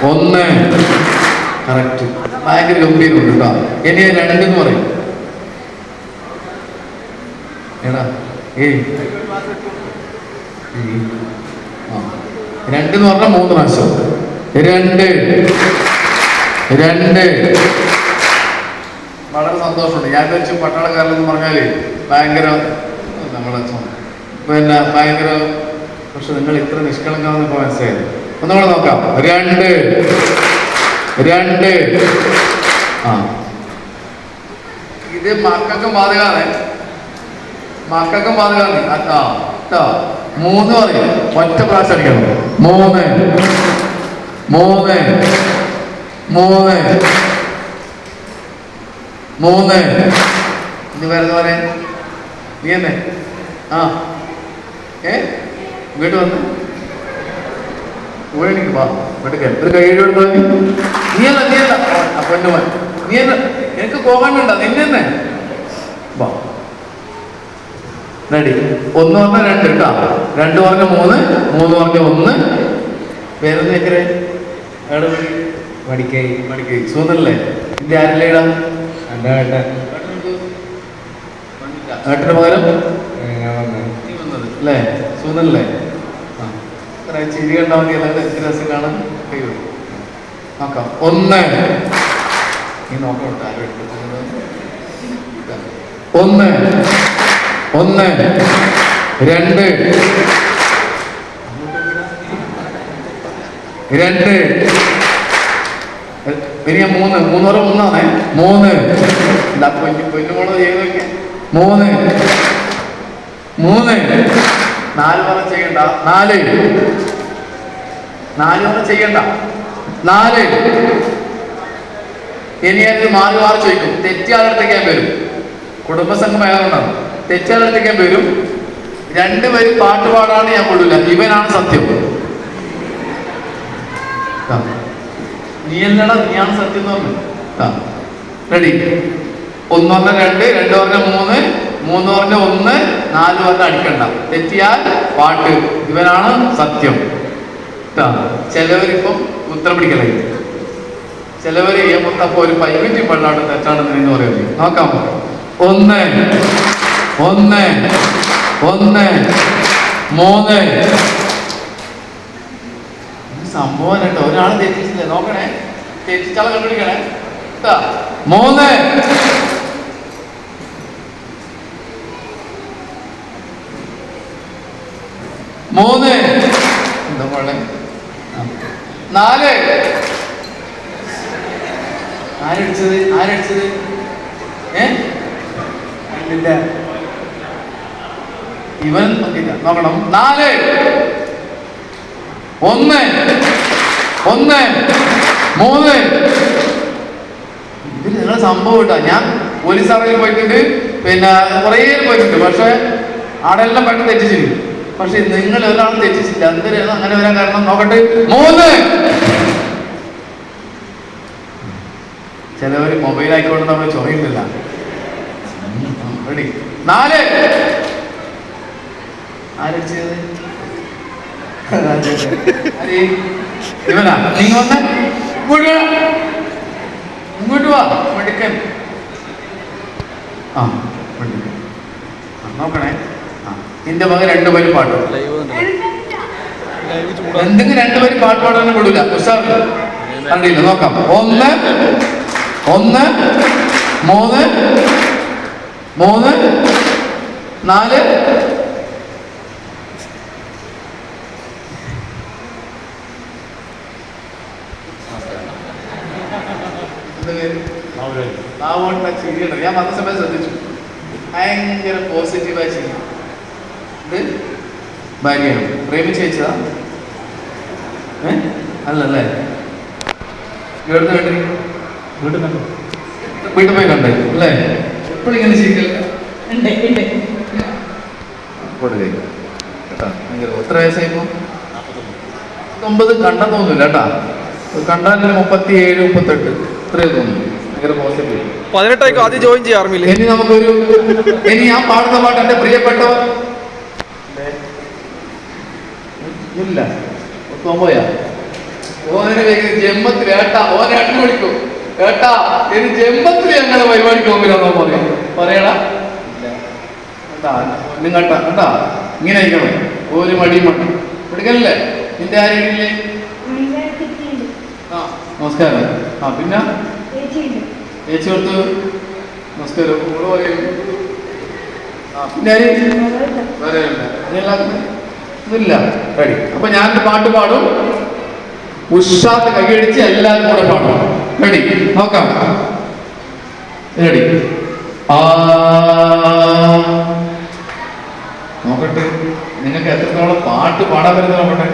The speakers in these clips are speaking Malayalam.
1. കറക്റ്റ്. ഭയങ്കര ഗംഭീരമുണ്ട് കേട്ടോ. ഇനി 2 എന്ന് പറയും. എടാ 2 എന്ന് പറഞ്ഞാൽ 3 പ്രാവശ്യം. 2. വളരെ സന്തോഷമുണ്ട്. ഞാൻ വിചാരിച്ചു പട്ടാളക്കാരിലെന്ന് പറഞ്ഞാല് ഭയങ്കര നമ്മളെ പിന്നെ ഭയങ്കര, പക്ഷെ നിങ്ങൾ ഇത്ര നിഷ്കളങ്കാന്ന് ഇപ്പൊ മനസ്സിലായത്. ഒന്നുകൂടെ നോക്കാം. 2. ഇത് മക്കൾക്കും ബാധകാണ്. 3 പറയും. ഒറ്റ പ്രാവശ്യം അടിക്കണം. 3. ഇനി വരുന്ന പോലെ നീ തന്നെ വീട്ടിൽ വന്ന് ഊഴണിക്ക് വാ. വീട്ടിൽ ഒരു കൈയ്യെടുത്ത് നീയല്ല പൊന്നുമൻ നീയല്ല. എനിക്ക് പോകാൻ വേണ്ട, നിന്നെ തന്നെ വാ. റെഡി. 1 പറഞ്ഞ 2 കേട്ടോ. 2 പറഞ്ഞ 3, 3 പറഞ്ഞ 1. വേറെ നിൽക്കരേ മടിക്കൈ സൂന്നല്ലേ. ഇത് ആരില്ലേ ഇടാം? ഏട്ടന് പകരം നീ വന്നത് അല്ലേ? സൂന്നല്ലേ? ചിരി കണ്ടാൽ മതി. അല്ലാതെ എന്ത് രസം കാണാൻ കഴിയും. നോക്കാം. 1. നീ നോക്കട്ടെ. ആരും എടുക്കുന്നത് 1. 2. 2. ഇനി 3. 3 വരെ 1 3. എന്താ പൊന്നുമോള് ചെയ്ത് നോക്കിയ 3. 4 വരെ ചെയ്യണ്ട. 4 വരെ ചെയ്യണ്ട. 4. ഇനി അത് മാറി ചോദിക്കും. തെറ്റിയാളെടുത്തേക്കാൻ വരും. കുടുംബസംഘം അയാളുണ്ടാവും. തെറ്റിയാളെടുത്തേക്കാൻ വരും. 2 പേര് പാട്ട് പാടാണ് ഞാൻ കൊള്ളില്ല. ഇവനാണ് സത്യം. നീ എന്നടാ നീയാണ് സത്യം എന്ന് പറഞ്ഞു. റെഡി. 1 പറഞ്ഞ 2, 2 പറഞ്ഞ 3, 3 പറഞ്ഞ 1, 4 പറഞ്ഞ അടിക്കണ്ട. തെറ്റിയാൽ പാട്ട്. ഇവനാണ് സത്യം. ചിലവരിപ്പം ഉത്തരം പിടിക്കലായി. ചിലവര് അപ്പൊ ഒരു പൈവറ്റി പെണ്ണാണ് തെറ്റാണെന്ന് എന്ന് പറയുന്നത്. നോക്കാം. 1. 3. സംഭവം കേട്ടോ. ഒരാൾ തെറ്റിച്ചില്ലേ? നോക്കണേ. തെറ്റിച്ചാളെ കണ്ടുപിടിക്കണേ. 3. എന്താ പോലെ 4. ആരടിച്ചത്? ഇവൻ നോക്കണം. 4. 1. 3. ഇതിൽ നിങ്ങളെ സംഭവം കേട്ടോ. ഞാൻ പോലീസ് അറിയിൽ പോയിട്ടുണ്ട്, പിന്നെ കുറേ പോയിട്ടുണ്ട്. പക്ഷെ അവിടെ എല്ലാം പെട്ടെന്ന് തെറ്റിച്ചിരിക്കും. പക്ഷെ നിങ്ങൾ ഒരാളും തെറ്റിച്ചില്ല. എന്തിനാണ് അങ്ങനെ വരാൻ കാരണം? നോക്കട്ടെ. 3. ചിലവർ മൊബൈൽ ആയിക്കൊണ്ട് നമ്മൾ ചൊറയില്ല. റെഡി. 4. ആരടിച്ചത്? ഇവനാ. നീ വന്ന് ഇങ്ങോട്ട് വാ. മെടുക്കൻ. നോക്കണേ. നിന്റെ മകൻ 2 പേര് പാട്ട് എന്തെങ്കിലും 2 പേര് പാട്ട് പാടാനും വിടൂല. കണ്ടില്ല? നോക്കാം. 1. 3. 4. ചിരിയുണ്ട്. ഞാൻ വന്ന സമയം ശ്രദ്ധിച്ചു. ഭയങ്കര പോസിറ്റീവായി ചിരി. ഇത് ഭാര്യയാണ്. പ്രേമിച്ച് വെച്ചതാ? അല്ലല്ലേ? വീട്ടിൽ പോയി കണ്ടേ അല്ലേ? എപ്പോഴും ഇങ്ങനെ ചിരിക്കല്ല. എത്ര വയസ്സായിപ്പോ? 49. കണ്ടാൻ തോന്നില്ല കേട്ടാ. കണ്ടാൽ 37, 38 ഇത്രയും തോന്നുന്നു. ഭയങ്കര പോസിറ്റീവ്. 18 ആദ്യം ജോയിൻ ചെയ്യാം ആർമിയിൽ. ഇനി ഞാൻ പാടുന്ന പാട്ട് എന്റെ പ്രിയപ്പെട്ടവർ ഇല്ല. 9 ഓനെ ജന്മത്തിൽ ഏട്ടാ ഓനെ ഏട്ടൻ വിളിക്കും. ഏട്ടാ ഇനി ജന്മത്തിൽ ഞങ്ങളെ പരിപാടിക്ക് പോകുമ്പോഴാണോ പറയടാ കേട്ടാ കേട്ടാ ഇങ്ങനെ ആയിക്കണം. ഒരു മടിയും മടി പിടിക്കലല്ലേ നിന്റെ ആരെയില്ലേ? ആ നമസ്കാരം. ആ പിന്നെ ചേച്ചി കൊടുത്തു നമസ്കാരം. ഓള് പറയും. ആ പിന്നെ ആര് വേറെ ഇല്ല റെഡി. അപ്പൊ ഞാൻ പാട്ട് പാടും, ഉഷാത്ത് കൈയടിച്ച് എല്ലാവരും കൂടെ പാടും. റെഡി? നോക്കാം. റെഡി? നോക്കട്ടെ നിങ്ങൾക്ക് എത്രത്തോളം പാട്ട് പാടാൻ പറ്റുന്ന നോക്കട്ടെ.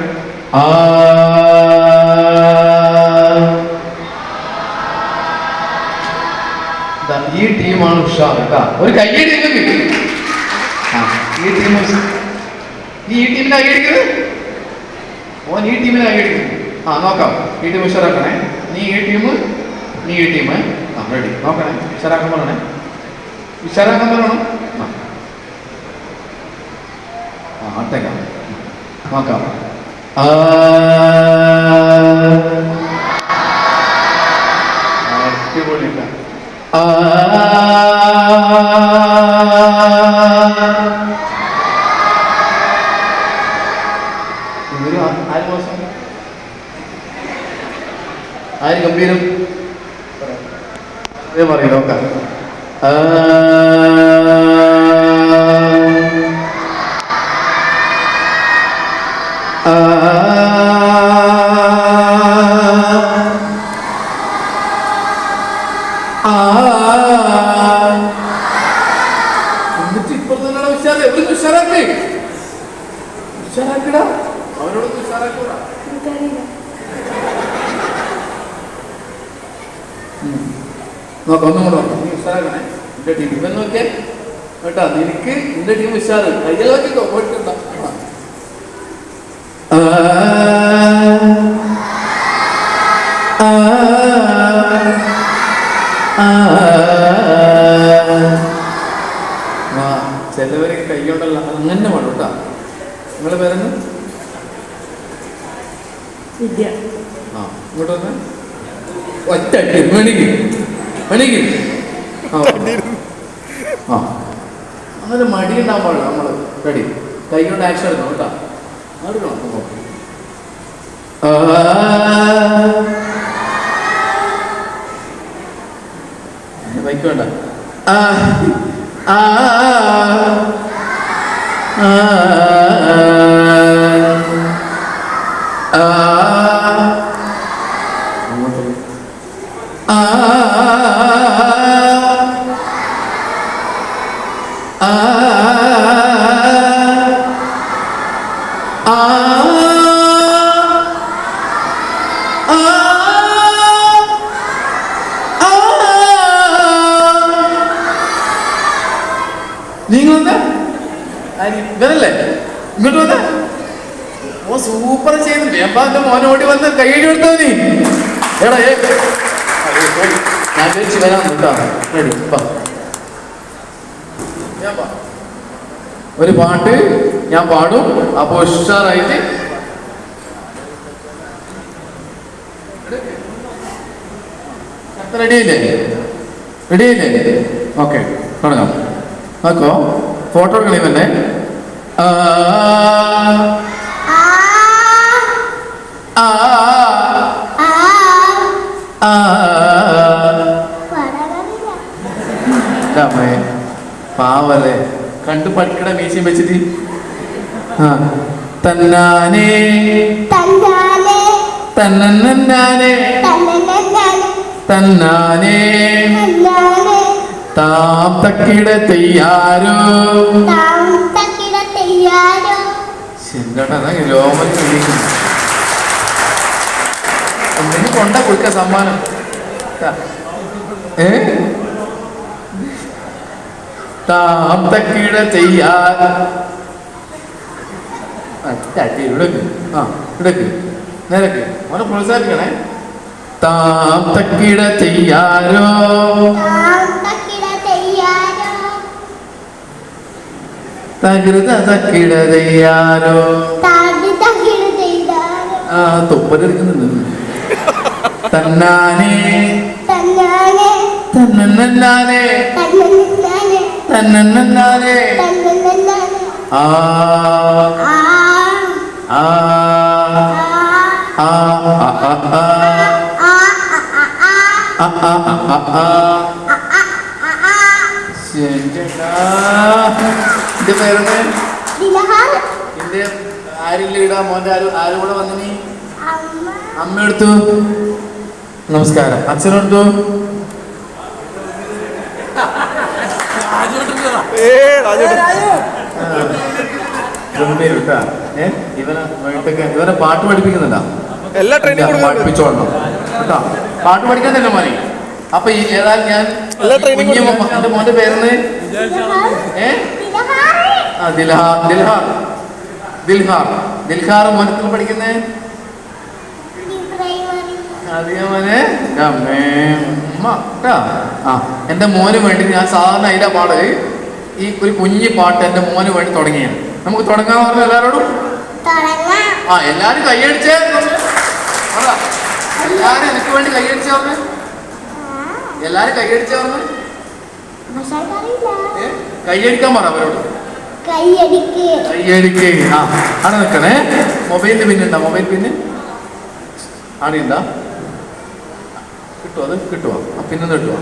ഈ ടീമാണ് ഉഷാർ കേട്ടാ. ഒരു കയ്യടി നിങ്ങൾക്ക്. ഈ ടീം ഈ ടീമിനെ കൈയടിക്കുന്നത്. ഓൻ ഈ ടീമിനെ കൈയടിക്കുന്നു. ആ നോക്കാം. ഈ ടീം ഉഷാറാക്കണേ. നീ ഈ ടീം ആ റെഡി. നോക്കണേ ഉഷാറാക്കാൻ പറയണേ. ഉഷാറാക്കാൻ പറയണം. ആ ആട്ടേക്കാം. നോക്കാം. അടിപൊളിയില്ല. ആര് ഗംഭീരം പറയും. നോക്കാം. എന്നിട്ട് ഇപ്പുറത്തുള്ള ഉഷാറ് എവിടെ ഉഷാറാക്കേ ഉഷാറാക്കടാ. അവരോടൊന്നും ഉഷാറാക്കൂടാ. നോക്കാം ഒന്നും കൂടെ നോക്കാം. നീ ഉഷാറാക്കണേ. എന്റെ ടീം ഇവൻ നോക്കിയേ കേട്ടാ. നിനക്ക് എന്റെ ടീം ഉഷാറ്. കയ്യിൽ നോക്കിക്കോ. പോയിട്ടാ ചിലവരെ കൈകൊണ്ടല്ല അങ്ങനെ വേണം കേട്ടാ. നിങ്ങളെ പേരെന്ന്? ആ ഇങ്ങോട്ട് വന്ന് ഒറ്റ മണിക്ക് മണിക്ക്. ആ അങ്ങനെ മടി ഉണ്ടാകാൻ പാടില്ല. നമ്മള് റെഡി. കൈ കൊണ്ട് ആക്ഷൻ എടുക്കണം കേട്ടാ. എടുക്കണം. ബൈക്ക് വേണ്ട. ഇവരല്ലേ ഇങ്ങോട്ട് വന്ന ഓ സൂപ്പർ ചെയ്തു. വേമ്പാന്റെ മോനോടി വന്ന് കൈയടി കൊടുത്തോ നീ. എടാ ഞാൻ വെച്ച് വരാൻ കേട്ടോ. റെഡി? ഒരു പാട്ട് ഞാൻ പാടും. അപ്പൊ ഉഷാറായിട്ട് റെഡിയില്ലേ? റെഡിയില്ലേ? ഓക്കെ തുടങ്ങാം. നോക്കോ ഫോട്ടോ കളിയല്ലേ. പാവല്ലേ കണ്ടു പഠിക്കട മീശയും വെച്ചിട്ട്. തന്നാനേ തന്നാനേ തന്നാനേ താം തക്കിട തെയ്യാരോ ശരിട്ടാ. രോമൻ എന്തെങ്കിലും കൊണ്ടാ കൊടുക്ക സമ്മാനം. താം തക്കിട തെയ്യാർ. ഇടക്ക്. ആ ഇടക്ക് നിരക്ക് അവനെ പ്രോത്സാഹിപ്പിക്കണേ. താം തക്കിട തെയ്യാരോ തകൃത തക്കിട തെയ്യാരോ. ആ തൊപ്പലെടുക്കുന്നുണ്ട്. തന്നാനെ തന്നാനെ തന്നന്നാനെ തന്നന്നാനെ തന്നന്നാനെ തന്നന്നാനെ ആ ആ ആ ആ ആ ആ ആ എന്റെ പേരെന്ന് ദിലഹാർ എന്റെ ആരില്ല ഇടാ മോന്റെ ആരും കൂടെ വന്നിനി അമ്മ അമ്മ എടുത്തു നമസ്കാരം അച്ഛനെടുത്തു ഗംഭീരട്ടാ ഇവനെ പാട്ട് പഠിപ്പിക്കുന്നുണ്ടാ എല്ലാ ട്രെയിനിങ് പഠിപ്പിച്ചോളണം കേട്ടോ പാട്ട് പഠിക്കണ്ടല്ലോ മോനെ അപ്പൊ ഏതായാലും ഞാൻ എല്ലാ training എന്റെ മോന്റെ പേരെന്ന് ദിലഹാർ ആ ദിൽഹാർ ദിൽഹാർ ദിൽഹാർ ദിൽഹാർ മോനത്തിൽ പഠിക്കുന്നേ പ്രൈമറി അധികം മോനെ ആ എന്റെ മോന് വേണ്ടി ഞാൻ സാധാരണ അതിന്റെ പാട് ഈ ഒരു കുഞ്ഞി പാട്ട് എന്റെ മോന് വേണ്ടി തുടങ്ങിയാണ് നമുക്ക് തുടങ്ങാൻ പറഞ്ഞു എല്ലാവരോടും തുടങ്ങാം ആ എല്ലാരും കൈയടിച്ചേ പറ. എല്ലാരും എനിക്ക് വേണ്ടി കൈയടിച്ചേ പറഞ്ഞു എല്ലാരും കൈയടിച്ചേ പറഞ്ഞു മഷാക്കറിയില്ല കൈയടിക്കാൻ പറ അവരോട് കൈയടിക്ക് കൈയടിക്ക് ആ അവിടെ നിൽക്കണേ മൊബൈലിന് പിന്നുണ്ടോ മൊബൈൽ പിന്ന് ആടെയുണ്ടോ കിട്ടുമോ അത് കിട്ടുമോ ആ പിന്നൊന്ന് കിട്ടുമോ